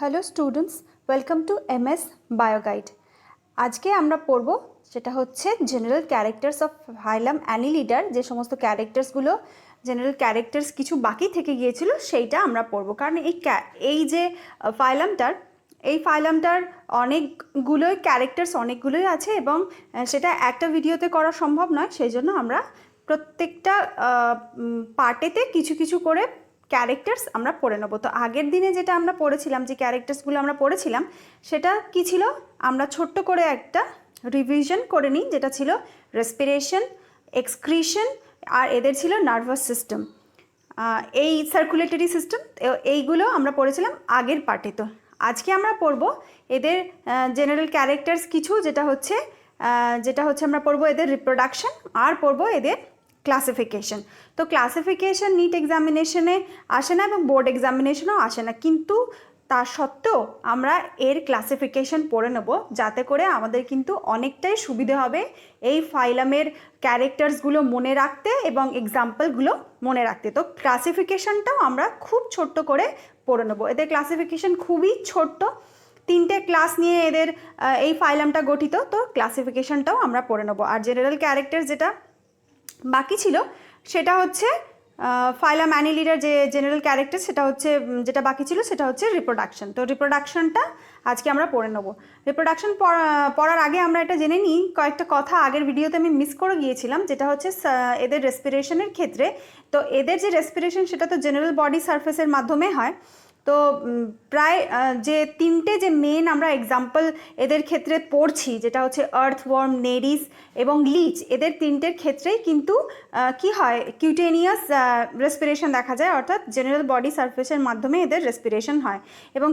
Hello students, welcome to MS Bioguide. আজকে আমরা পড়ব যেটা হচ্ছে জেনারেল ক্যারেক্টার্স অফ ফাইলাম অ্যানিলিডার। যে সমস্ত ক্যারেক্টার্সগুলো জেনারেল ক্যারেক্টার্স কিছু বাকি থেকে গিয়েছিল সেইটা আমরা পড়ব। কারণ এই যে ফাইলামটার অনেকগুলোই ক্যারেক্টার্স অনেকগুলোই আছে এবং সেটা একটা ভিডিওতে করা সম্ভব নয়। সেই জন্য আমরা প্রত্যেকটা পার্টেতে কিছু কিছু করে ক্যারেক্টার্স আমরা পড়ে নেবো। তো আগের দিনে যেটা আমরা পড়েছিলাম, যে ক্যারেক্টার্সগুলো আমরা পড়েছিলাম, সেটা কি ছিল? আমরা ছোট্ট করে একটা রিভিশন করে নিই, যেটা ছিল রেসপিরেশন, এক্সক্রিশন, আর এদের ছিল নার্ভাস সিস্টেম, এই সার্কুলেটরি সিস্টেম। এইগুলো আমরা পড়েছিলাম আগের পার্টে। তো আজকে আমরা পড়ব এদের জেনারেল ক্যারেক্টার্স কিছু, যেটা হচ্ছে আমরা পড়ব এদের রিপ্রোডাকশন, আর পড়ব এদের ক্লাসিফিকেশন। তো ক্লাসিফিকেশন নিট এক্সামিনেশনে আসে না এবং বোর্ড এক্সামিনেশনেও আসে না, কিন্তু তা সত্ত্বেও আমরা এর ক্লাসিফিকেশন পড়ে নেব, যাতে করে আমাদের কিন্তু অনেকটাই সুবিধে হবে এই ফাইলামের ক্যারেক্টার্সগুলো মনে রাখতে এবং এক্সাম্পলগুলো মনে রাখতে। তো ক্লাসিফিকেশনটাও আমরা খুব ছোট্ট করে পড়ে নেব। এদের ক্লাসিফিকেশন খুবই ছোট্ট, 3টে ক্লাস নিয়ে এদের এই ফাইলামটা গঠিত। তো ক্লাসিফিকেশনটাও আমরা পড়ে নেব। আর জেনারেল ক্যারেক্টার যেটা বাকি ছিল সেটা হচ্ছে ফাইলাম অ্যানিলিডার যে জেনারেল ক্যারেক্টার, সেটা হচ্ছে যেটা বাকি ছিল সেটা হচ্ছে রিপ্রোডাকশন। তো রিপ্রোডাকশনটা আজকে আমরা পড়ে নেব। রিপ্রোডাকশন পড়ার আগে আমরা এটা জেনে নিই কয়েকটা কথা আগের ভিডিওতে আমি মিস করে গিয়েছিলাম, যেটা হচ্ছে এদের রেসপিরেশনের ক্ষেত্রে। তো এদের যে রেসপিরেশন সেটা তো জেনারেল বডি সারফেসের মাধ্যমে হয়। তো প্রায় যে 3টে যে মেন আমরা এক্সাম্পল এদের ক্ষেত্রে পড়ছি, যেটা হচ্ছে আর্থওয়ার্ম, নেরিস এবং লিচ, এদের 3টের ক্ষেত্রেই কিন্তু কি হয়, কিউটেনিয়াস রেসপিরেশন দেখা যায়, অর্থাৎ জেনারেল বডি সারফেসের মাধ্যমে এদের রেসপিরেশন হয়। এবং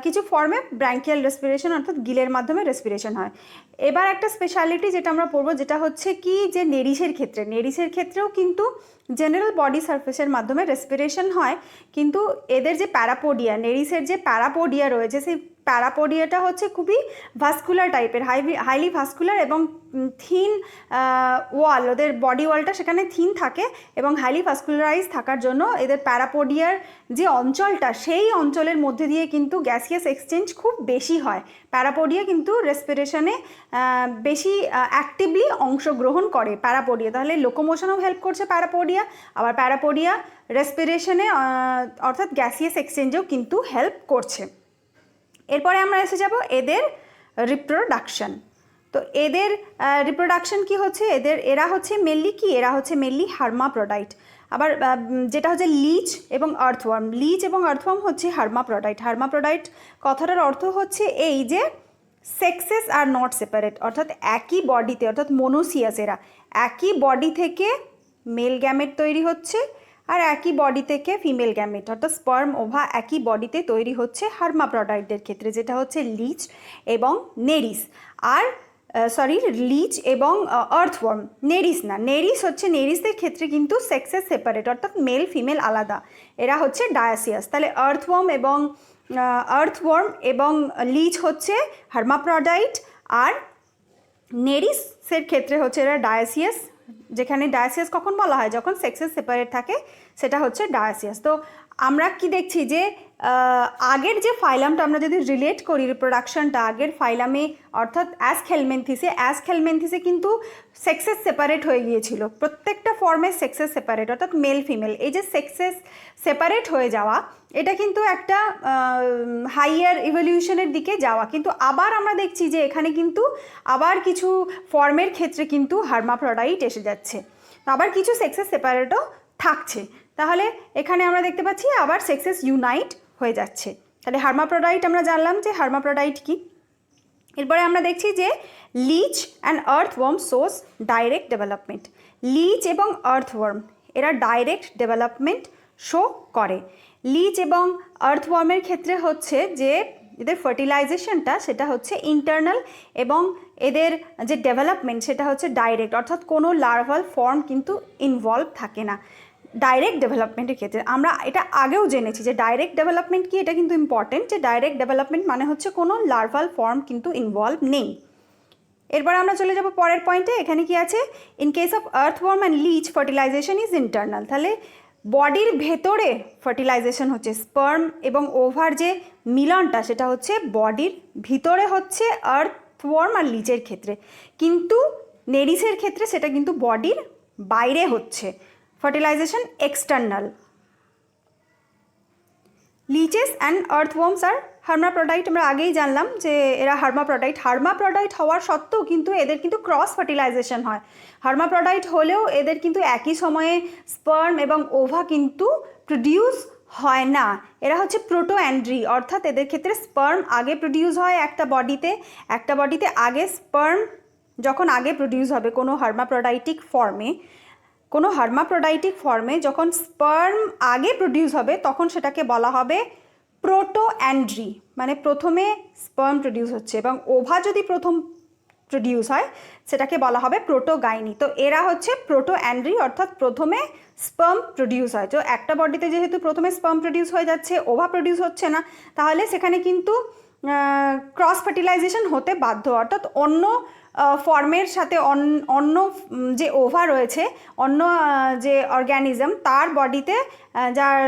কিছু ফর্মে ব্র্যাঙ্কিয়াল রেসপিরেশন, অর্থাৎ গিলের মাধ্যমে রেসপিরেশন হয়। এবার একটা স্পেশালিটি যেটা আমরা পড়বো, যেটা হচ্ছে কি, যে নেরিসের ক্ষেত্রেও কিন্তু জেনারেল বডি সারফেসের মাধ্যমে রেসপিরেশন হয়, কিন্তু এদের যে প্যারাপোডিয়া, নেরিসের যে প্যারাপোডিয়া রয়েছে, সেই প্যারাপোডিয়াটা হচ্ছে খুবই ভাস্কুলার টাইপের, হাইলি ভাস্কুলার এবং থিন ওয়াল, ওদের বডি ওয়ালটা সেখানে থিন থাকে এবং হাইলি ভাস্কুলারাইজ থাকার জন্য এদের প্যারাপোডিয়ার যে অঞ্চলটা, সেই অঞ্চলের মধ্যে দিয়ে কিন্তু গ্যাসিয়াস এক্সচেঞ্জ খুব বেশি হয়। প্যারাপোডিয়া কিন্তু রেসপিরেশনে বেশি অ্যাক্টিভলি অংশগ্রহণ করে প্যারাপোডিয়া। তাহলে লোকোমোশনেও হেল্প করছে প্যারাপোডিয়া, আবার প্যারাপোডিয়া রেসপিরেশনে অর্থাৎ গ্যাসিয়াস এক্সচেঞ্জেও কিন্তু হেল্প করছে। এরপরে আমরা এসে যাব এদের রিপ্রোডাকশন। তো এদের রিপ্রোডাকশন কি হচ্ছে, এরা হচ্ছে মেনলি হার্মাপ্রোডাইট। আবার যেটা হচ্ছে লিচ এবং আর্থওয়ার্ম হচ্ছে হার্মাপ্রোডাইট কথাটার অর্থ হচ্ছে এই যে সেক্সেস আর নট সেপারেট, অর্থাৎ একই বডিতে, অর্থাৎ মোনোসিয়াস, এরা একই বডি থেকে মেল গ্যামেট তৈরি হচ্ছে আর একই বডি থেকে ফিমেল গ্যামেট, অর্থাৎ স্পার্ম ওভা একই বডিতে তৈরি হচ্ছে হার্মাপ্রোডাইটদের ক্ষেত্রে, যেটা হচ্ছে লিচ এবং নেরিস। আর লিচ এবং আর্থওয়ার্ম, নেরিসদের ক্ষেত্রে কিন্তু সেক্সেস সেপারেট, অর্থাৎ মেল ফিমেল আলাদা, এরা হচ্ছে ডায়াসিয়াস। তাহলে আর্থওয়ার্ম এবং লিচ হচ্ছে হার্মাপ্রোডাইট, আর নেরিসের ক্ষেত্রে হচ্ছে এরা ডায়াসিয়াস। যেখানে ডায়াসিয়াস কখন বলা হয়, যখন সেক্সেস সেপারেট থাকে, সেটা হচ্ছে ডায়াসিয়াস। তো আমরা কি দেখছি যে আগের যে ফাইলামটা আমরা যদি রিলেট করি রিপ্রোডাকশনটা, আগের ফাইলামে অর্থাৎ অ্যাসখেলমেন্থিসে কিন্তু সেক্সেস সেপারেট হয়ে গিয়েছিল, প্রত্যেকটা ফর্মে সেক্সেস সেপারেট, অর্থাৎ মেল ফিমেল। এই যে সেক্সেস সেপারেট হয়ে যাওয়া, এটা কিন্তু একটা হাইয়ার ইভলিউশনের দিকে যাওয়া, কিন্তু আবার আমরা দেখছি যে এখানে কিন্তু আবার কিছু ফর্মের ক্ষেত্রে কিন্তু হার্মাপ্রোডাইট এসে যাচ্ছে, আবার কিছু সেক্সেস সেপারেটও থাকছে। তাহলে এখানে আমরা দেখতে পাচ্ছি আবার সেক্সেস ইউনাইট হয়ে যাচ্ছে। তাহলে হার্মাপ্রোডাইট আমরা জানলাম যে হার্মাপ্রোডাইট কি। এরপরে আমরা দেখছি যে লিচ and earthworm shows direct development. লিচ এবং আর্থওয়ার্ম এরা ডাইরেক্ট ডেভেলপমেন্ট শো করে। লিচ এবং আর্থওয়ার্মের ক্ষেত্রে হচ্ছে যে এদের ফার্টিলাইজেশনটা সেটা হচ্ছে ইন্টারনাল, এবং এদের যে ডেভেলপমেন্ট সেটা হচ্ছে ডাইরেক্ট, অর্থাৎ কোনো লার্ভাল ফর্ম কিন্তু ইনভলভ থাকে না ডাইরেক্ট ডেভেলপমেন্টের ক্ষেত্রে। আমরা এটা আগেও জেনেছি যে ডাইরেক্ট ডেভেলপমেন্ট কি, এটা কিন্তু ইম্পর্টেন্ট, যে ডাইরেক্ট ডেভেলপমেন্ট মানে হচ্ছে কোনো লার্ভাল ফর্ম কিন্তু ইনভলভ নেই। এরপর আমরা চলে যাব পরের পয়েন্টে। এখানে কি আছে, in case of earthworm and leech fertilisation is internal. তাহলে বডির ভেতরে ফার্টিলাইজেশন হচ্ছে, স্পার্ম এবং ওভার যে মিলনটা সেটা হচ্ছে বডির ভিতরে হচ্ছে আর্থওয়ার্ম আর লিচের ক্ষেত্রে, কিন্তু নেরিসের ক্ষেত্রে সেটা কিন্তু বডির বাইরে হচ্ছে, ফার্টিলাইজেশন এক্সটার্নাল। লিচেস অ্যান্ড আর্থওয়ার্মস আর হার্মাপ্রোডাইট, আমরা আগেই জানলাম যে এরা হার্মাপ্রোডাইট হওয়ার সত্ত্বেও কিন্তু এদের কিন্তু ক্রস ফার্টিলাইজেশন হয়। হার্মাপ্রোডাইট হলেও এদের কিন্তু একই সময়ে স্পার্ম এবং ওভা কিন্তু প্রডিউস হয় না, এরা হচ্ছে প্রোটো অ্যান্ড্রি, অর্থাৎ এদের ক্ষেত্রে স্পার্ম আগে প্রডিউস হয় একটা বডিতে আগে স্পার্ম যখন আগে প্রডিউস হবে কোনো হার্মাপ্রোডাইটিক ফর্মে যখন স্পার্ম আগে প্রডিউস হবে তখন সেটাকে বলা হবে প্রোটো অ্যান্ড্রি, মানে প্রথমে স্পার্ম প্রডিউস হচ্ছে, এবং ওভা যদি প্রথম প্রডিউস হয় সেটাকে বলা হবে প্রোটোগাইনি। তো এরা হচ্ছে প্রোটো অ্যান্ড্রি, অর্থাৎ প্রথমে স্পার্ম প্রডিউস হয়। তো একটা বডিতে যেহেতু প্রথমে স্পার্ম প্রডিউস হয়ে যাচ্ছে, ওভা প্রডিউস হচ্ছে না, তাহলে সেখানে কিন্তু ক্রস ফার্টিলাইজেশন হতে বাধ্য, অর্থাৎ অন্য ফর্মের সাথে অন্য যে ওভা রয়েছে, অন্য যে অর্গ্যানিজম তার বডিতে যার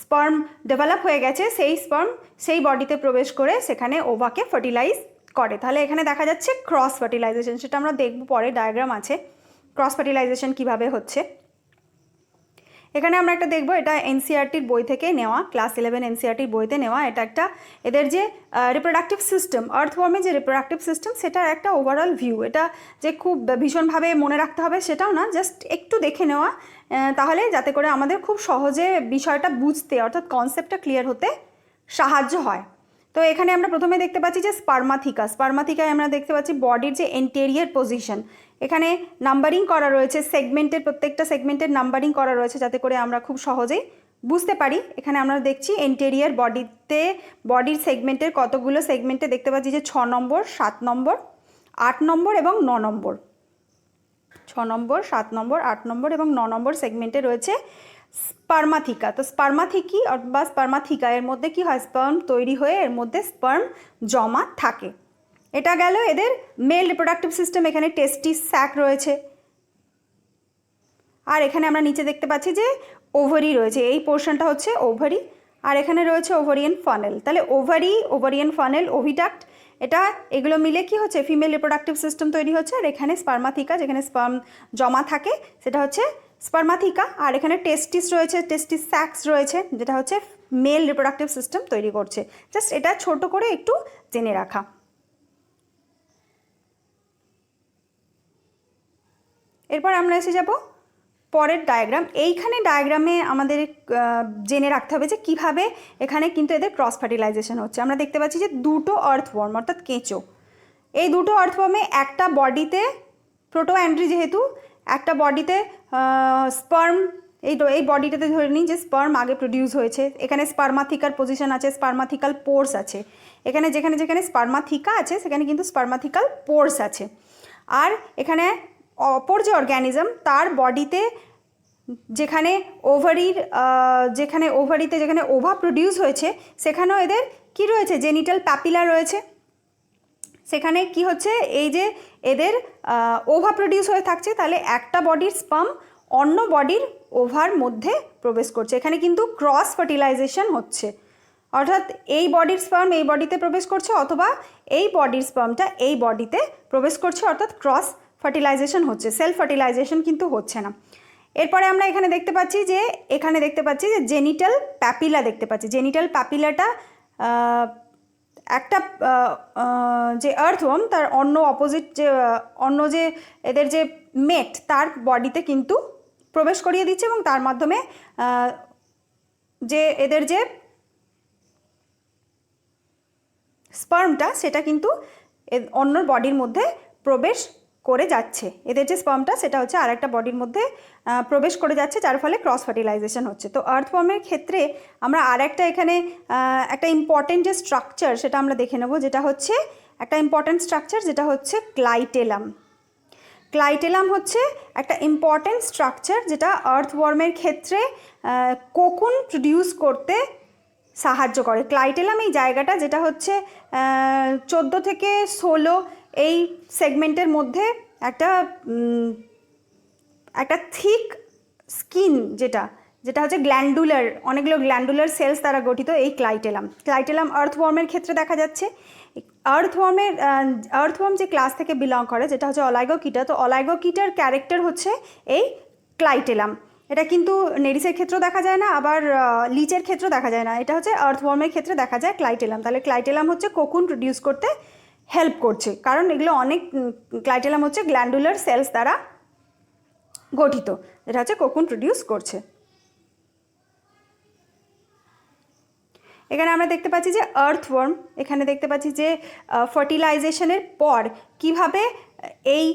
স্পার্ম ডেভেলপ হয়ে গেছে সেই স্পার্ম সেই বডিতে প্রবেশ করে সেখানে ওভাকে ফার্টিলাইজ করে। তাহলে এখানে দেখা যাচ্ছে ক্রস ফার্টিলাইজেশন, সেটা আমরা দেখব পরে, ডায়াগ্রাম আছে ক্রস ফার্টিলাইজেশন কিভাবে হচ্ছে। এখানে আমরা একটা দেখব, এটা এনসিইআরটির বই থেকে নেওয়া, ক্লাস 11 এনসিইআরটির বইতে নেওয়া। এটা একটা এদের যে রিপ্রোডাক্টিভ সিস্টেম, আর্থওয়ার্মের যে রিপ্রোডাক্টিভ সিস্টেম সেটার একটা ওভারঅল ভিউ। এটা যে খুব ভীষণভাবে মনে রাখতে হবে সেটাও না, জাস্ট একটু দেখে নেওয়া, তাহলে যাতে করে আমাদের খুব সহজে বিষয়টা বুঝতে অর্থাৎ কনসেপ্টটা ক্লিয়ার হতে সাহায্য হয়। তো এখানে আমরা প্রথমে দেখতে পাচ্ছি যে স্পার্মাথিকায় আমরা দেখতে পাচ্ছি বডির যে এন্টেরিয়ার পজিশন, এখানে নাম্বারিং করা রয়েছে, প্রত্যেকটা সেগমেন্টের নাম্বারিং করা রয়েছে যাতে করে আমরা খুব সহজেই বুঝতে পারি। এখানে আমরা দেখছি এন্টেরিয়ার বডির সেগমেন্টের কতগুলো সেগমেন্টে দেখতে পাচ্ছি যে 6 নম্বর, 7 নম্বর, 8 নম্বর এবং 9 নম্বর, 6 নম্বর, 7 নম্বর, 8 নম্বর এবং 9 নম্বর সেগমেন্টে রয়েছে স্পার্মাথিকা। তো স্পার্মাথিকা এর মধ্যে কি হয়, স্পার্ম তৈরি হয়ে এর মধ্যে স্পার্ম জমা থাকে। এটা গেল এদের মেল রিপ্রোডাক্টিভ সিস্টেম। এখানে টেস্টিস স্যাক রয়েছে, আর এখানে আমরা নিচে দেখতে পাচ্ছি যে ওভারি রয়েছে, এই পোর্শনটা হচ্ছে ওভারি, আর এখানে রয়েছে ওভারিয়ান ফানেল। তাহলে ওভারিয়ান ফানেল, ওভিডাক্ট, এগুলো মিলে কি হচ্ছে, ফিমেল রিপ্রোডাক্টিভ সিস্টেম তৈরি হচ্ছে। আর এখানে স্পার্মাথিকা, যেখানে স্পার্ম জমা থাকে সেটা হচ্ছে স্পার্মাথিকা, আর এখানে টেস্টিস রয়েছে, টেস্টিস স্যাক্স রয়েছে, যেটা হচ্ছে মেল রিপ্রোডাক্টিভ সিস্টেম তৈরি করছে। জাস্ট এটা ছোট করে একটু জেনে রাখা। এরপর আমরা এসে যাব পরের ডায়াগ্রাম। এইখানে ডায়াগ্রামে আমাদের জেনে রাখতে হবে যে কিভাবে এখানে কিন্তু এদের ক্রস ফার্টিলাইজেশন হচ্ছে। আমরা দেখতে পাচ্ছি যে দুটো আর্থওয়ার্ম অর্থাৎ কেঁচো, এই দুটো আর্থওয়ার্মে একটা বডিতে প্রোটো অ্যান্ড্রি, যেহেতু একটা বডিতে স্পার্ম, এই বডিটাতে ধরে নিই যে স্পার্ম আগে প্রডিউস হয়েছে। এখানে স্পার্মাথিকার পজিশন আছে, স্পার্মাথিকাল পোর্স আছে, এখানে যেখানে স্পার্মাথিকা আছে সেখানে কিন্তু স্পার্মাথিকাল পোর্স আছে। আর এখানে অপর যে অর্গ্যানিজম তার বডিতে যেখানে ওভা প্রডিউস হয়েছে সেখানেও এদের কি রয়েছে, জেনিটাল প্যাপিলা রয়েছে। সেখানে কি হচ্ছে, এই যে এদের ওভা প্রডিউস হয়ে থাকছে, তাহলে একটা বডির স্পার্ম অন্য বডির ওভার মধ্যে প্রবেশ করছে। এখানে কিন্তু ক্রস ফার্টিলাইজেশন হচ্ছে, অর্থাৎ এই বডির স্পার্ম এই বডিতে প্রবেশ করছে, অথবা এই বডির স্পার্মটা এই বডিতে প্রবেশ করছে, অর্থাৎ ক্রস ফার্টিলাইজেশন হচ্ছে, সেলফ ফার্টিলাইজেশন কিন্তু হচ্ছে না। এরপরে আমরা এখানে দেখতে পাচ্ছি যে জেনিটাল প্যাপিলা দেখতে পাচ্ছি। জেনিটাল প্যাপিলাটা একটা যে আর্থওয়ার্ম তার অন্য যে এদের যে মেট তার বডিতে কিন্তু প্রবেশ করিয়ে দিচ্ছে, এবং তার মাধ্যমে যে এদের যে স্পার্মটা সেটা কিন্তু অন্য বডির মধ্যে প্রবেশ করে যাচ্ছে। এদের যে স্পার্মটা সেটা হচ্ছে আর একটা বডির মধ্যে প্রবেশ করে যাচ্ছে, যার ফলে ক্রস ফার্টিলাইজেশন হচ্ছে। তো আর্থওয়ার্মের ক্ষেত্রে আমরা আরেকটা এখানে একটা ইম্পর্টেন্ট যে স্ট্রাকচার সেটা আমরা দেখে নেব, যেটা হচ্ছে একটা ইম্পর্টেন্ট স্ট্রাকচার, যেটা হচ্ছে ক্লাইটেলাম। ক্লাইটেলাম হচ্ছে একটা ইম্পর্টেন্ট স্ট্রাকচার যেটা আর্থওয়ার্মের ক্ষেত্রে কোকুন প্রডিউস করতে সাহায্য করে। ক্লাইটেলাম এই জায়গাটা, যেটা হচ্ছে 14 থেকে 16 এই সেগমেন্টের মধ্যে একটা থিক স্কিন, যেটা যেটা হচ্ছে গ্ল্যান্ডুলার, অনেকগুলো গ্ল্যান্ডুলার সেলস দ্বারা গঠিত এই ক্লাইটেলাম। ক্লাইটেলাম আর্থওয়ার্মের ক্ষেত্রে দেখা যাচ্ছে। আর্থওয়ার্ম যে ক্লাস থেকে বিলং করে, যেটা হচ্ছে অলাইগোকিটা, তো অলাইগোকিটার ক্যারেক্টার হচ্ছে এই ক্লাইটেলাম। এটা কিন্তু নেরিসের ক্ষেত্রেও দেখা যায় না, আবার লিচের ক্ষেত্রেও দেখা যায় না, এটা হচ্ছে আর্থওয়ার্মের ক্ষেত্রে দেখা যায় ক্লাইটেলাম। তাহলে ক্লাইটেলাম হচ্ছে কোকুন প্রডিউস করতে হেল্প করছে, কারণ এগুলো অনেক ক্লাইটেলাম হচ্ছে গ্ল্যান্ডুলার সেলস দ্বারা গঠিত, যেটা হচ্ছে কোকুন প্রডিউস করছে। এখানে আমরা দেখতে পাচ্ছি যে আর্থওয়ার্ম, এখানে দেখতে পাচ্ছি যে ফার্টিলাইজেশনের পর কিভাবে এই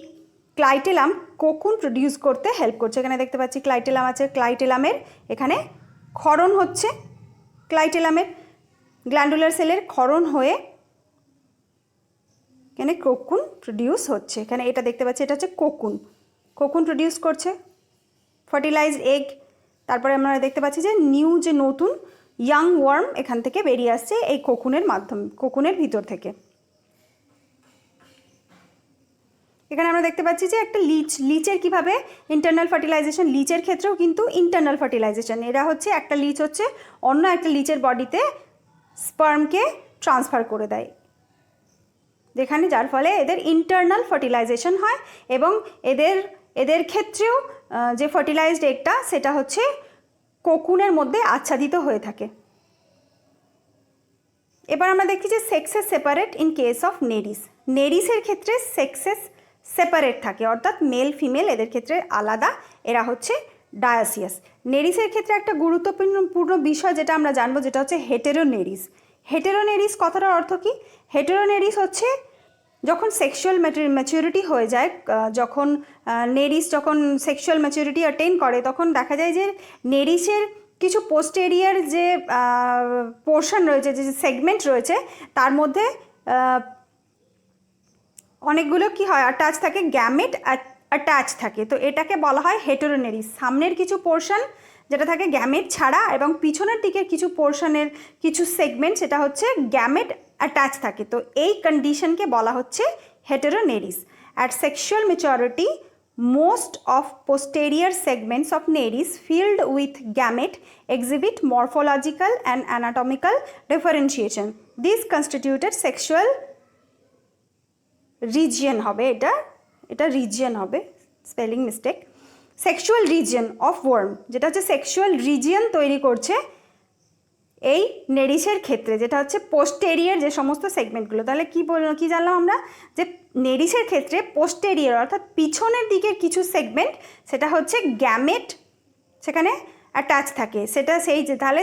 ক্লাইটেলাম কোকুন প্রডিউস করতে হেল্প করছে। এখানে দেখতে পাচ্ছি ক্লাইটেলাম আছে, ক্লাইটেলামের এখানে ক্ষরণ হচ্ছে, ক্লাইটেলামের গ্ল্যান্ডুলার সেলের ক্ষরণ হয়ে এখানে কোকুন প্রডিউস হচ্ছে। এখানে এটা দেখতে পাচ্ছি, এটা হচ্ছে কোকুন প্রডিউস করছে, ফার্টিলাইজড এগ। তারপরে আমরা দেখতে পাচ্ছি যে নিউ যে নতুন ইয়াং ওয়ার্ম এখান থেকে বেরিয়ে আসছে এই কোকুনের মাধ্যমে, কোকুনের ভিতর থেকে। এখানে আমরা দেখতে পাচ্ছি যে একটা লিচের কিভাবে ইন্টারনাল ফার্টিলাইজেশন, লিচের ক্ষেত্রেও কিন্তু ইন্টারনাল ফার্টিলাইজেশন, এরা হচ্ছে একটা লিচ হচ্ছে অন্য একটা লিচের বডিতে স্পার্মকে ট্রান্সফার করে দেয়, যেখানে যার ফলে এদের ইন্টারনাল ফার্টিলাইজেশন হয়, এবং এদের ক্ষেত্রেও যে ফার্টিলাইজড এগটা সেটা হচ্ছে কোকুনের মধ্যে আচ্ছাদিত হয়ে থাকে। এবার আমরা দেখি যে সেক্সেস সেপারেট ইন কেস অফ নেরিসের ক্ষেত্রে সেক্সেস সেপারেট থাকে, অর্থাৎ মেল ফিমেল এদের ক্ষেত্রে আলাদা, এরা হচ্ছে ডায়াসিয়াস। নেরিসের ক্ষেত্রে একটা গুরুত্বপূর্ণ বিষয় যেটা আমরা জানবো, যেটা হচ্ছে হেটেরোনেরিস কথাটার অর্থ কি? হেটেরোনেরিস হচ্ছে যখন সেক্সুয়াল ম্যাচুরিটি হয়ে যায়, যখন নেরিস যখন সেক্সুয়াল ম্যাচুরিটি অ্যাটেইন করে, তখন দেখা যায় যে নেরিসের কিছু পোস্টেরিয়ার যে পোর্শন রয়েছে, যে সেগমেন্ট রয়েছে, তার মধ্যে অনেকগুলো কি হয় অ্যাটাচ থাকে, গ্যামেট অ্যাটাচ থাকে, তো এটাকে বলা হয় হেটেরোনেরিস। সামনের কিছু পোর্শন যেটা থাকে গ্যামেট ছাড়া, এবং পিছনের দিকের কিছু পোর্শনের কিছু সেগমেন্ট সেটা হচ্ছে গ্যামেট অ্যাটাচ থাকে, তো এই কন্ডিশনকে বলা হচ্ছে heteronereis. At sexual maturity most of posterior segments of neris filled with gamete exhibit morphological and anatomical differentiation. This constituted sexual region হবে, এটা রিজিয়ন হবে, spelling mistake. Sexual region of worm, যেটা হচ্ছে সেক্সুয়াল রিজিয়ন তৈরি করছে এই নেরিসের ক্ষেত্রে, যেটা হচ্ছে পোস্টেরিয়ার যে সমস্ত সেগমেন্টগুলো। তাহলে কি জানলাম আমরা, যে নেরিসের ক্ষেত্রে পোস্টেরিয়ার অর্থাৎ পিছনের দিকের কিছু সেগমেন্ট সেটা হচ্ছে গ্যামেট সেখানে অ্যাটাচ থাকে, সেটা সেই যে তাহলে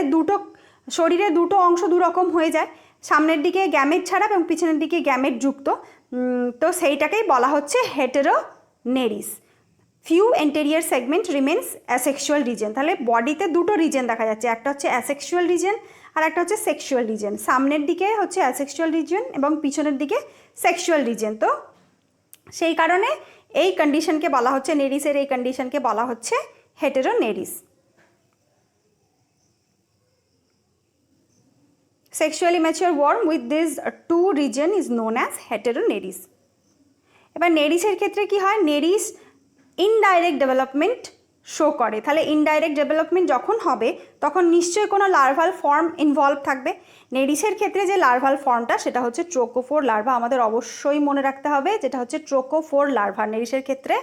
শরীরে দুটো অংশ দুরকম হয়ে যায়, সামনের দিকে গ্যামেট ছাড়া এবং পিছনের দিকে গ্যামেট যুক্ত, তো সেইটাকেই বলা হচ্ছে heteronereis. Few anterior segment remains asexual region. তাহলে বডিতে দুটো রিজন দেখা যাচ্ছে, একটা হচ্ছে অ্যাসেক্সুয়াল রিজন আর একটা হচ্ছে সেক্সুয়াল রিজন। সামনের দিকে হচ্ছে অ্যাসেক্সুয়াল রিজন এবং পিছনের দিকে সেক্সুয়াল রিজন, তো সেই কারণে এই কন্ডিশনকে বলা হচ্ছে, নেরিসের এই কন্ডিশনকে বলা হচ্ছে হেটেরোনেরিস। Sexually mature worm with these two region is known as heteroneris. এবার নেরিসের ক্ষেত্রে কি হয়, নেরিস ইনডাইরেক্ট ডেভেলপমেন্ট শো করে। তাহলে ইনডাইরেক্ট ডেভেলপমেন্ট যখন হবে তখন নিশ্চয়ই কোনো লার্ভাল ফর্ম ইনভলভ থাকবে। নেরিসের ক্ষেত্রে যে লার্ভাল ফর্মটা সেটা হচ্ছে ট্রোকোফোর লার্ভা, আমাদের অবশ্যই মনে রাখতে হবে, যেটা হচ্ছে ট্রোকোফোর লার্ভা। নেরিসের ক্ষেত্রে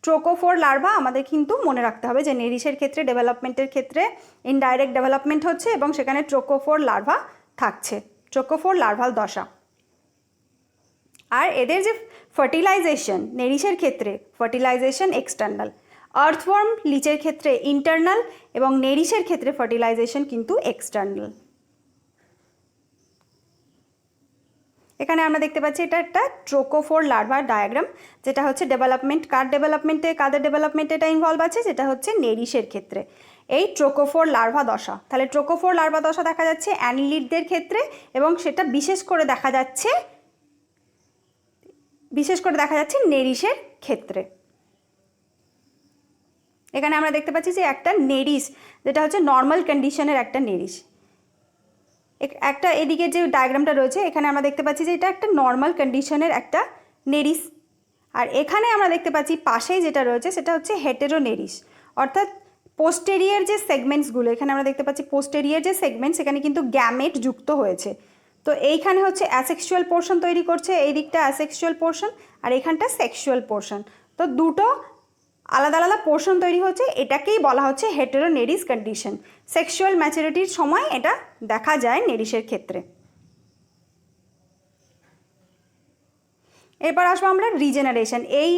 ট্রোকোফোর লার্ভা আমাদের কিন্তু মনে রাখতে হবে যে নেরিসের ক্ষেত্রে ডেভেলপমেন্টের ক্ষেত্রে ইনডাইরেক্ট ডেভেলপমেন্ট হচ্ছে এবং সেখানে ট্রোকোফোর লার্ভা থাকছে, ট্রোকোফোর লার্ভাল দশা। আর এদের যে ফার্টিলাইজেশন, নেরিসের ক্ষেত্রে ফার্টিলাইজেশন এক্সটার্নাল, আর্থওয়ার্ম লিচের ক্ষেত্রে ইন্টারনাল এবং নেরিসের ক্ষেত্রে ফার্টিলাইজেশন কিন্তু এক্সটার্নাল। এখানে আমরা দেখতে পাচ্ছি এটা একটা ট্রোকোফোর লার্ভার ডায়াগ্রাম, যেটা হচ্ছে ডেভেলপমেন্ট, কাদের ডেভেলপমেন্টে এটা ইনভলভ আছে, যেটা হচ্ছে নেরিসের ক্ষেত্রে এই ট্রোকোফোর লার্ভা দশা। তাহলে ট্রোকোফোর লার্ভা দশা দেখা যাচ্ছে অ্যানিলিডদের ক্ষেত্রে, এবং সেটা বিশেষ করে দেখা যাচ্ছে নেরিসের ক্ষেত্রে। এখানে আমরা দেখতে পাচ্ছি যে একটা নেরিস, যেটা হচ্ছে নর্মাল কন্ডিশনের একটা নেরিস, একটা এদিকে যে ডায়াগ্রামটা রয়েছে এখানে আমরা দেখতে পাচ্ছি যে এটা একটা নর্মাল কন্ডিশনের একটা নেরিস, আর এখানে আমরা দেখতে পাচ্ছি পাশেই যেটা রয়েছে সেটা হচ্ছে হেটেরোনেরিস, অর্থাৎ পোস্টেরিয়ার যে সেগমেন্টসগুলো, এখানে আমরা দেখতে পাচ্ছি পোস্টেরিয়ার যে সেগমেন্টস, এখানে কিন্তু গ্যামেট যুক্ত হয়েছে। তো এইখানে হচ্ছে অ্যাসেক্সুয়াল পোর্শন তৈরি করছে, এই দিকটা অ্যাসেক্সুয়াল পোর্শন আর এখানটা সেক্সুয়াল পোর্শন। তো দুটো আলাদা আলাদা পোর্শন তৈরি হচ্ছে, এটাকেই বলা হচ্ছে হেটেরোনেরিস কন্ডিশন। সেক্সুয়াল ম্যাচুরিটির সময় এটা দেখা যায় নেরিসের ক্ষেত্রে। এরপর আসবো আমরা রিজেনারেশন। এই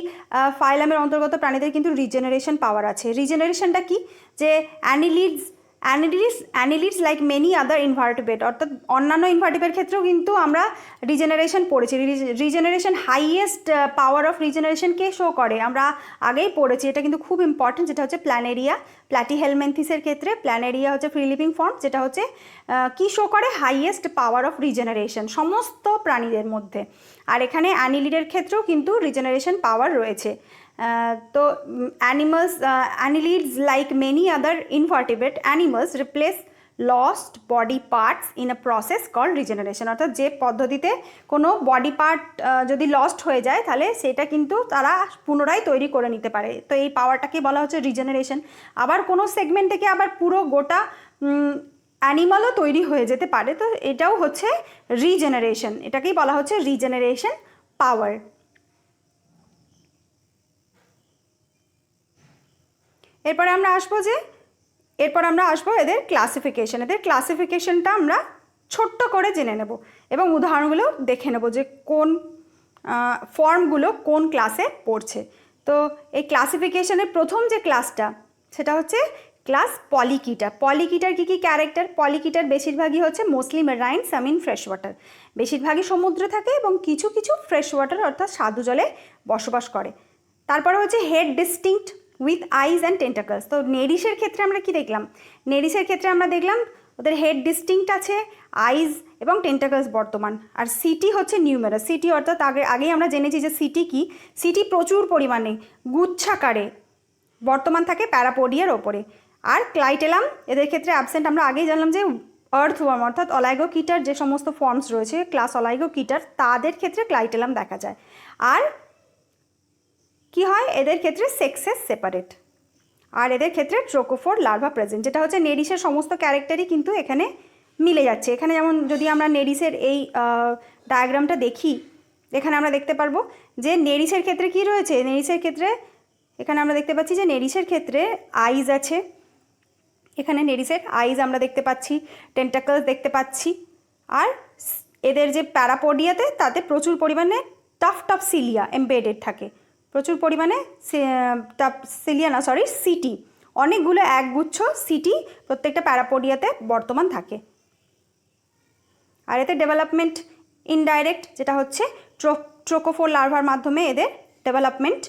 ফাইলামের অন্তর্গত প্রাণীদের কিন্তু রিজেনারেশন পাওয়ার আছে। রিজেনারেশনটা কি, যে annelids like many other invertebrate, অর্থাৎ অন্যান্য ইনভার্টিব্রেটের ক্ষেত্রেও কিন্তু আমরা রিজেনারেশন পড়েছি। রিজেনারেশন হাইয়েস্ট পাওয়ার অফ রিজেনারেশনকে শো করে, আমরা আগেই পড়েছি, এটা কিন্তু খুব ইম্পর্টেন্ট। যেটা হচ্ছে প্ল্যানেরিয়া, প্ল্যাটিহেলমিনথিসের ক্ষেত্রে প্ল্যানেরিয়া হচ্ছে ফ্রি লিভিং ফর্ম, যেটা হচ্ছে কি শো করে, হাইয়েস্ট পাওয়ার অফ রিজেনারেশন সমস্ত প্রাণীদের মধ্যে। আর এখানে অ্যানিলিডের ক্ষেত্রেও কিন্তু রিজেনারেশন পাওয়ার রয়েছে। তো annelids like many other invertebrate animals replace lost body parts in a process called regeneration, অর্থাৎ যে পদ্ধতিতে কোনো বডি পার্ট যদি লস্ট হয়ে যায় তাহলে সেটা কিন্তু তারা পুনরায় তৈরি করে নিতে পারে। তো এই পাওয়ারটাকে বলা হচ্ছে রিজেনারেশন। আবার কোনো সেগমেন্ট থেকে আবার পুরো গোটা অ্যানিমালও তৈরি হয়ে যেতে পারে, তো এটাও হচ্ছে রিজেনারেশন, এটাকেই বলা হচ্ছে রিজেনারেশন পাওয়ার। এরপরে আমরা আসবো এদের ক্লাসিফিকেশন। এদের ক্লাসিফিকেশনটা আমরা ছোট্ট করে জেনে নেব এবং উদাহরণগুলো দেখে নেব যে কোন ফর্মগুলো কোন ক্লাসে পড়ছে। তো এই ক্লাসিফিকেশনের প্রথম যে ক্লাসটা সেটা হচ্ছে ক্লাস পলিকিটা। পলিকিটার কী কী ক্যারেক্টার? পলিকিটার বেশিরভাগই হচ্ছে mostly marine, some in fresh water, বেশিরভাগই সমুদ্রে থাকে এবং কিছু কিছু ফ্রেশ ওয়াটার অর্থাৎ স্বাদু জলে বসবাস করে। তারপরে হচ্ছে head distinct with eyes and tentacles. তো নেরিসের ক্ষেত্রে আমরা কি দেখলাম? নেরিসের ক্ষেত্রে আমরা দেখলাম ওদের হেড ডিস্টিংক্ট আছে, আইজ এবং টেন্টাকলস বর্তমান। আর সিটি হচ্ছে নিউমেরাস। সিটি অর্থাৎ আগেই আমরা জেনেছি যে সিটি কি, সিটি প্রচুর পরিমাণে গুচ্ছাকারে বর্তমান থাকে প্যারাপোডিয়ার ওপরে। আর ক্লাইটেলাম এদের ক্ষেত্রে অ্যাবসেন্ট। আমরা আগেই জানলাম যে আর্থওয়ার্ম অর্থাৎ অলাইগোকিটার যে সমস্ত ফর্মস রয়েছে ক্লাস অলাইগোকিটার, তাদের ক্ষেত্রে ক্লাইটেলাম দেখা যায়। আর কি হয়, এদের ক্ষেত্রে সেক্সেস সেপারেট। আর এদের ক্ষেত্রে ট্রোকোফোর লার্ভা প্রেজেন্ট, যেটা হচ্ছে নেরিসের সমস্ত ক্যারেক্টারই কিন্তু এখানে মিলে যাচ্ছে। এখানে যেমন যদি আমরা নেরিসের এই ডায়াগ্রামটা দেখি, এখানে আমরা দেখতে পারবো যে নেরিসের ক্ষেত্রে কি রয়েছে। নেরিসের ক্ষেত্রে এখানে আমরা দেখতে পাচ্ছি যে নেরিসের ক্ষেত্রে আইজ আছে, এখানে নেরিসের আইজ আমরা দেখতে পাচ্ছি, টেন্টাকলস দেখতে পাচ্ছি। আর এদের যে প্যারাপোডিয়াতে তাতে প্রচুর পরিমাণে টাফ সিলিয়া এমবেডেড থাকে, প্রচুর পরিমাণে সিটি, অনেকগুলো একগুচ্ছ সিটি প্রত্যেকটা প্যারাপোডিয়াতে বর্তমান থাকে। আর এতে ডেভেলপমেন্ট ইনডাইরেক্ট, যেটা হচ্ছে ট্রোকোফোর লার্ভার মাধ্যমে এদের ডেভেলপমেন্ট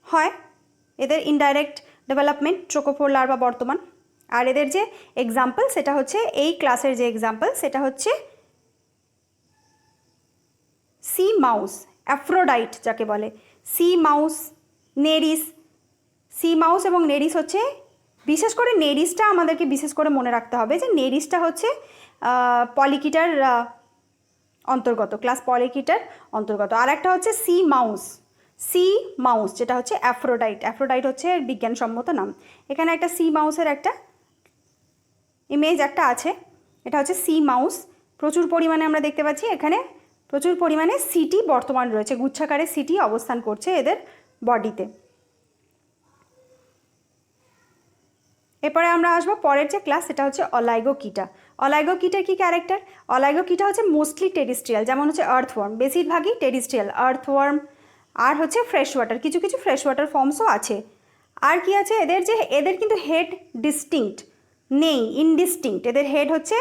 হয়, এদের ইনডাইরেক্ট ডেভেলপমেন্ট ট্রোকোফোর লার্ভা বর্তমান। আর এদের যে এক্সাম্পল সেটা হচ্ছে এই ক্লাসের যে এক্সাম্পল সেটা হচ্ছে সি মাউস, অ্যাফ্রোডাইট যাকে বলে, সি মাউস, নেরিস। সি মাউস এবং নেরিস হচ্ছে, বিশেষ করে নেরিসটা আমাদেরকে বিশেষ করে মনে রাখতে হবে যে নেরিসটা হচ্ছে পলিকিটার অন্তর্গত, ক্লাস পলিকিটার অন্তর্গত। আর একটা হচ্ছে সি মাউস যেটা হচ্ছে অ্যাফ্রোডাইট। অ্যাফ্রোডাইট হচ্ছে বিজ্ঞানসম্মত নাম। এখানে একটা সি মাউসের একটা ইমেজ একটা আছে, এটা হচ্ছে সি মাউস। প্রচুর পরিমাণে আমরা দেখতে পাচ্ছি এখানে প্রচুর পরিমাণে সিটি বর্তমান রয়েছে, গুচ্ছাকারে সিটি অবস্থান করছে এদের বডিতে। এরপরে আমরা আসবো পরের যে ক্লাস, সেটা হচ্ছে অলাইগোকিটা। অলাইগোকিটার কি ক্যারেক্টার? অলাইগোকিটা হচ্ছে মোস্টলি টেরিস্ট্রিয়াল, যেমন হচ্ছে আর্থওয়ার্ম, বেশিরভাগই টেরিস্ট্রিয়াল আর্থওয়ার্ম। আর হচ্ছে ফ্রেশ ওয়াটার, কিছু কিছু ফ্রেশ ওয়াটার ফর্মসও আছে। আর কি আছে, এদের কিন্তু হেড ডিস্টিংক্ট নেই, ইনডিস্টিংক্ট। এদের হেড হচ্ছে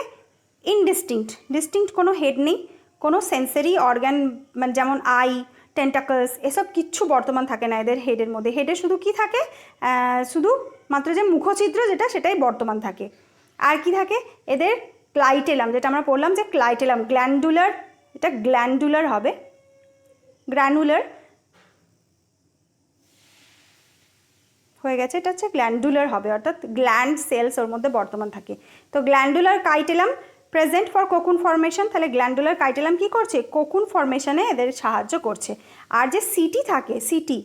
ইনডিস্টিংক্ট, ডিস্টিংক্ট কোনো হেড নেই, কোনো সেন্সারি অর্গান মানে যেমন আই, টেন্টাকলস এসব কিচ্ছু বর্তমান থাকে না এদের হেডের মধ্যে। হেডে শুধু কি থাকে, শুধু মাত্র যে মুখচিত্র যেটা সেটাই বর্তমান থাকে। আর কি থাকে, এদের ক্লাইটেলাম, যেটা আমরা পড়লাম যে ক্লাইটেলাম গ্ল্যান্ডুলার, এটা গ্ল্যান্ডুলার হবে, গ্র্যানুলার হয়ে গেছে, এটা হচ্ছে গ্ল্যান্ডুলার হবে, অর্থাৎ গ্ল্যান্ড সেলস ওর মধ্যে বর্তমান থাকে। তো glandular clitellum present for cocoon formation, তাহলে গ্ল্যান্ডুলার কাইটেলাম কি করছে, কোকুন ফর্মেশনে এদের সাহায্য করছে। আর যে সিটি থাকে, সিটি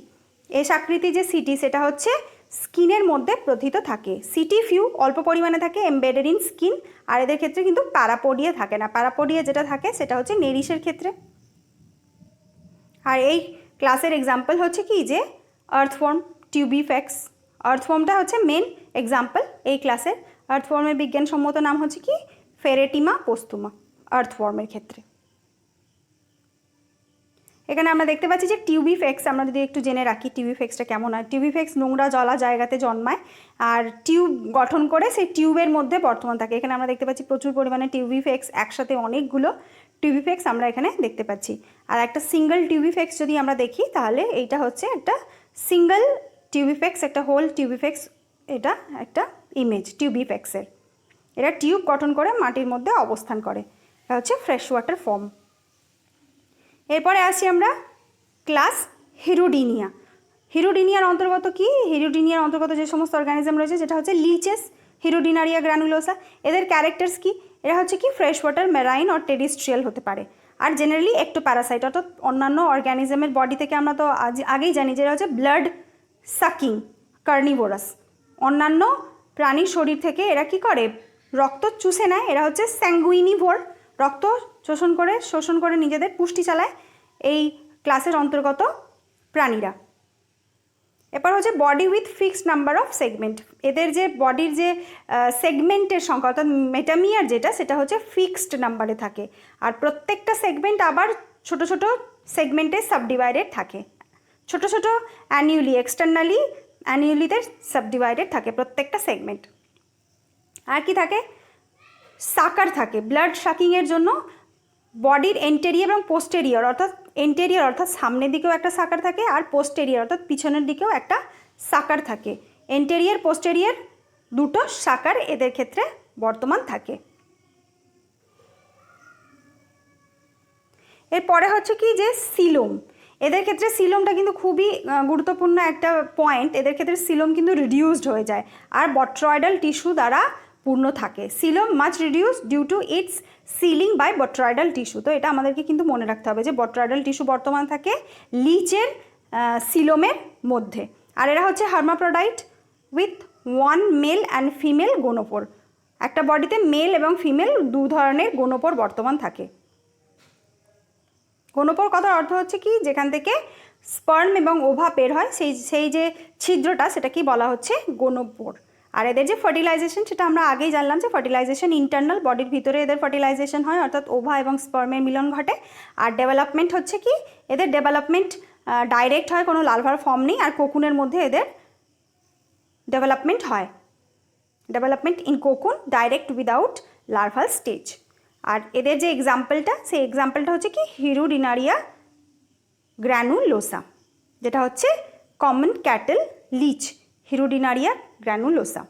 এস আকৃতি যে সিটি, সেটা হচ্ছে স্কিনের মধ্যে প্রথিত থাকে। সিটি ফিউ অল্প পরিমাণে থাকে এমবেডেড ইন স্কিন, আর এদের ক্ষেত্রে কিন্তু প্যারাপোডিয়া থাকে না। প্যারাপোডিয়া যেটা থাকে সেটা হচ্ছে নেরিশের ক্ষেত্রে। আর এই ক্লাসের এক্সাম্পল হচ্ছে কি যে আর্থওয়ার্ম, টিউবিফ্যাক্স। আর্থওয়ার্মটা হচ্ছে মেন এক্সাম্পল এই ক্লাসের। আর্থওয়ার্মের বিজ্ঞানসম্মত নাম হচ্ছে কি ফেরেটিমা পোস্তুমা আর্থওয়ার্মের ক্ষেত্রে। এখানে আমরা দেখতে পাচ্ছি যে টিউবিফ্যাক্স, আমরা যদি একটু জেনে রাখি টিউবিফ্যাক্সটা কেমন হয়। টিউবিফ্যাক্স নোংরা জলা জায়গাতে জন্মায় আর টিউব গঠন করে সেই টিউবের মধ্যে বর্তমান থাকে। এখানে আমরা দেখতে পাচ্ছি প্রচুর পরিমাণে টিউবিফ্যাক্স, একসাথে অনেকগুলো টিউবিফ্যাক্স আমরা এখানে দেখতে পাচ্ছি। আর একটা সিঙ্গেল টিউবিফ্যাক্স যদি আমরা দেখি তাহলে এইটা হচ্ছে একটা সিঙ্গেল টিউবিফ্যাক্স, একটা হোল টিউবিফ্যাক্স, এটা একটা ইমেজ টিউবিফ্যাক্সের। এরা টিউব গঠন করে মাটির মধ্যে অবস্থান করে, এটা হচ্ছে ফ্রেশ ওয়াটার ফর্ম। এরপরে আসি আমরা ক্লাস হিরুডিনিয়া। হিরুডিনিয়ার অন্তর্গত কি? হিরুডিনিয়ার অন্তর্গত যে সমস্ত অর্গানিজম রয়েছে যেটা হচ্ছে লিচেস, হিরুডিনারিয়া গ্রানুলোসা। এদের ক্যারেক্টার্স কি? এরা হচ্ছে কি ফ্রেশ ওয়াটার, মেরাইন আর টেরিস্ট্রিয়াল হতে পারে। আর জেনারেলি একটু প্যারাসাইট, অর্থাৎ অন্যান্য অর্গানিজমের বডি থেকে আমরা তো আগেই জানি যে এরা হচ্ছে ব্লাড সাকিং কার্নিভোরাস। অন্যান্য প্রাণীর শরীর থেকে এরা কি করে? রক্ত চুষে নেয়। এরা হচ্ছে স্যাঙ্গুইনিভোর, রক্ত শোষণ করে নিজেদের পুষ্টি চালায় এই ক্লাসের অন্তর্গত প্রাণীরা। এরপর হচ্ছে body with fixed number of segment. এদের যে বডির যে সেগমেন্টের সংখ্যা অর্থাৎ মেটামিয়ার যেটা, সেটা হচ্ছে ফিক্সড নাম্বারে থাকে। আর প্রত্যেকটা সেগমেন্ট আবার ছোট ছোট সেগমেন্টে সাবডিভাইডেড থাকে। ছোট ছোট অ্যানিউলি, এক্সটার্নালি অ্যানিউলিতে সাবডিভাইডেড থাকে প্রত্যেকটা সেগমেন্ট। আর কি থাকে? সাকার থাকে। ব্লাড শাকিংয়ের জন্য বডির এন্টেরিয়র এবং পোস্টেরিয়র, অর্থাৎ এন্টেরিয়র অর্থাৎ সামনের দিকেও একটা সাকার থাকে, আর পোস্টেরিয়র অর্থাৎ পিছনের দিকেও একটা সাকার থাকে। এন্টেরিয়র পোস্টেরিয়র দুটো সাকার এদের ক্ষেত্রে বর্তমান থাকে। এরপরে হচ্ছে কি যে সিলোম। এদের ক্ষেত্রে সিলোমটা কিন্তু খুবই গুরুত্বপূর্ণ একটা পয়েন্ট। এদের ক্ষেত্রে সিলোম কিন্তু রিডিউসড হয়ে যায় আর বট্রয়েডাল টিস্যু দ্বারা পূর্ণ থাকে। Coelom much reduce due to its sealing by botryoidal tissue. তো এটা আমাদেরকে কিন্তু মনে রাখতে হবে যে বট্রয়েডাল টিস্যু বর্তমান থাকে লিচের সিলোমের মধ্যে। আর এরা হচ্ছে hermaphrodite with one male and female gonopore. একটা বডিতে মেল এবং ফিমেল দু ধরনের গোনোপোর বর্তমান থাকে। গোনোপোর কথার অর্থ হচ্ছে কি যেখান থেকে স্পার্ম এবং ওভা বের হয় সেই যে ছিদ্রটা, সেটা কি বলা হচ্ছে? গোনোপোর। আর এদের যে ফার্টিলাইজেশন সেটা আমরা আগেই জানলাম যে ফার্টিলাইজেশন ইন্টারনাল, বডির ভিতরে এদের ফার্টিলাইজেশন হয়, অর্থাৎ ওভা এবং স্পার্মের মিলন ঘটে। আর ডেভেলপমেন্ট হচ্ছে কি এদের ডেভেলপমেন্ট ডাইরেক্ট হয়, কোনো লার্ভার ফর্ম নেই। আর কোকুনের মধ্যে এদের ডেভেলপমেন্ট হয়, development in cocoon direct without larval stage. আর এদের যে এক্সাম্পলটা, সেই এক্সাম্পলটা হচ্ছে কি হিরুডিনারিয়া গ্র্যানুলোসা, যেটা হচ্ছে কমন ক্যাটেল লিচ, হিরুডিনারিয়া গ্র্যানুলোসা।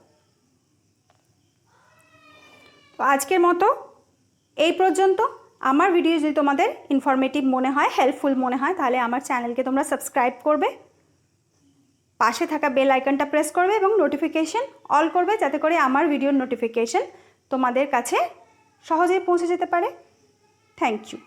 তো আজকের মতো এই পর্যন্ত। আমার ভিডিও যদি তোমাদের ইনফরমেটিভ মনে হয়, হেল্পফুল মনে হয়, তাহলে আমার চ্যানেলকে তোমরা সাবস্ক্রাইব করবে, পাশে থাকা বেল আইকনটা প্রেস করবে এবং নোটিফিকেশন অল করবে, যাতে করে আমার ভিডিওর নোটিফিকেশন তোমাদের কাছে সহজেই পৌঁছে যেতে পারে। Thank you.